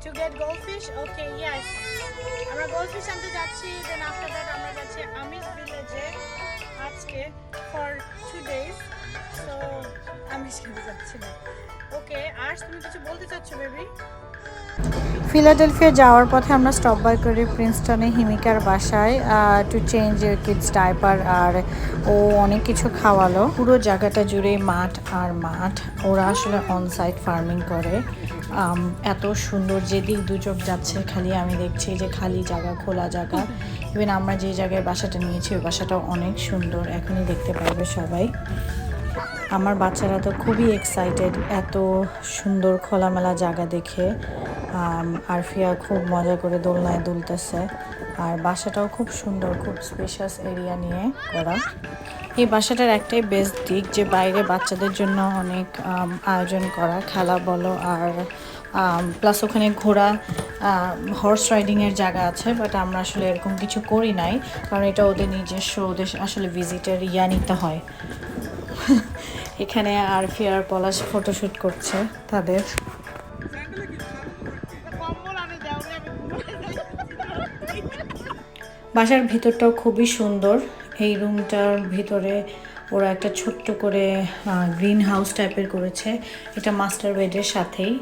To get goldfish? Okay, yes. আমরা goldfish আনতে যাচ্ছি, then after that আমরা যাচ্ছি আমিষ ভিলেজে আজকে for 2 days. So আমিষ খেতে যাচ্ছি না। ওকে, আর তুমি কিছু বলতে চাচ্ছো বেবি? ফিলাডেলফিয়া যাওয়ার পথে আমরা স্টপ বাই করি প্রিন্সটনে হিমিকার বাসায় টু চেঞ্জ কিডস ডাইপার, আর ও অনেক কিছু খাওয়ালো। পুরো জায়গাটা জুড়ে মাঠ আর মাঠ, ওরা আসলে অন সাইট ফার্মিং করে। এত সুন্দর, যেদিক দু চোখ যাচ্ছে খালি আমি দেখছি যে খালি জায়গা, খোলা জায়গা। ইভেন আমরা যে জায়গায় বাসাটা নিয়েছি ওই বাসাটাও অনেক সুন্দর, এখনই দেখতে পারবে সবাই। আমার বাচ্চারা তো খুবই এক্সাইটেড এত সুন্দর খোলামেলা জায়গা দেখে। আরফিয়া খুব মজা করে দোলনায় দুলতেছে, আর বাসাটাও খুব সুন্দর, খুব স্পেশাস এরিয়া নিয়ে করা। এই বাসাটার একটাই বেস্ট দিক যে বাইরে বাচ্চাদের জন্য অনেক আয়োজন করা, খেলা বলো, আর প্লাস ওখানে ঘোড়া হর্স রাইডিংয়ের জায়গা আছে। বাট আমরা আসলে এরকম কিছু করি নাই, কারণ এটা ওদের নিজস্ব, ওদের আসলে ভিজিটের নিতে হয়। এখানে আরফিয়া আর পলাশ ফটোশ্যুট করছে তাদের। বাসার ভিতরটাও খুবই সুন্দর। এই রুমটার ভিতরে ওরা একটা ছোট্ট করে গ্রিন হাউস টাইপের করেছে, এটা মাস্টার বেডের সাথেই।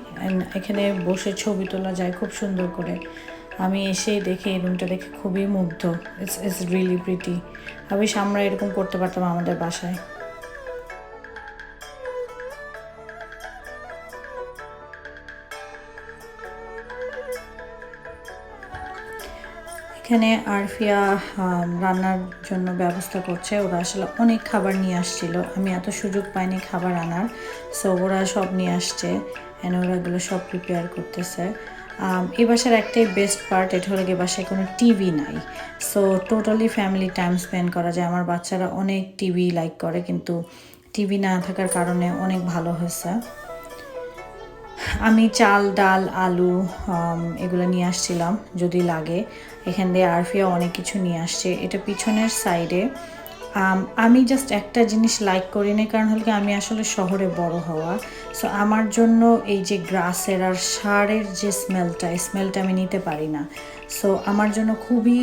এখানে বসে ছবি তোলা যায় খুব সুন্দর করে। আমি এসেই দেখে এই রুমটা দেখে খুবই মুগ্ধ। It's really pretty. আমি আমরা এরকম করতে পারতাম আমাদের বাসায়। এখানে আরফিয়া রান্নার জন্য ব্যবস্থা করছে। ওরা আসলে অনেক খাবার নিয়ে আসছিল, আমি এত সুযোগ পাইনি খাবার আনার, সো ওরা সব নিয়ে আসছে অ্যান্ড ওরা এগুলো সব প্রিপেয়ার করতেছে। এই বাসার একটাই বেস্ট পার্ট, এটা হলো গিয়ে বাসায় কোনো টিভি নাই, so totally family time spend করা যায়। আমার বাচ্চারা অনেক টিভি লাইক করে, কিন্তু টিভি না থাকার কারণে অনেক ভালো হয়েছে। আমি চাল, ডাল, আলু এগুলো নিয়ে আসছিলাম যদি লাগে। এখান দিয়ে আরফিয়া অনেক কিছু নিয়ে আসছে। এটা পিছনের সাইডে। আমি জাস্ট একটা জিনিস লাইক করি না, কারণ হলো কি আমি আসলে শহরে বড় হওয়া, সো আমার জন্য এই যে গ্রাসের আর সারের যে স্মেলটা আমি নিতে পারি না। সো আমার জন্য খুবই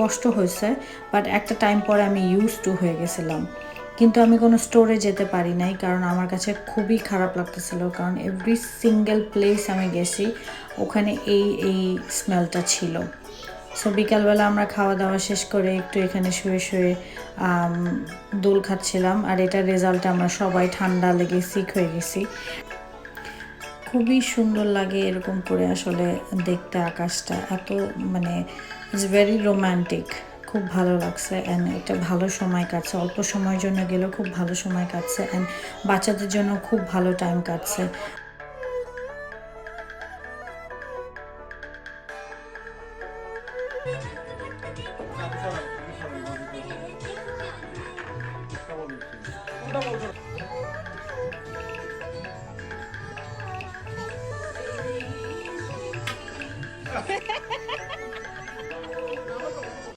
কষ্ট হয়েছে, বাট একটা টাইম পরে আমি ইউজ টু হয়ে গেছিলাম। কিন্তু আমি কোনো স্টোরে যেতে পারি নাই, কারণ আমার কাছে খুবই খারাপ লাগতেছিল, কারণ এভরি সিঙ্গেল প্লেস আমি গেছি ওখানে এই স্মেলটা ছিল। সো বিকালবেলা আমরা খাওয়া দাওয়া শেষ করে একটু এখানে শুয়ে শুয়ে দোল খাচ্ছিলাম, আর এটার রেজাল্টে আমরা সবাই ঠান্ডা লেগে সিক হয়ে গেছি। খুবই সুন্দর লাগে এরকম করে আসলে দেখতে, আকাশটা এত মানে ইটস ভেরি রোম্যান্টিক, খুব ভালো লাগছে। অ্যান্ড একটা ভালো সময় কাটছে, অল্প সময়ের জন্য গেলেও খুব ভালো সময় কাটছে, অ্যান্ড বাচ্চাদের জন্য খুব ভালো টাইম কাটছে।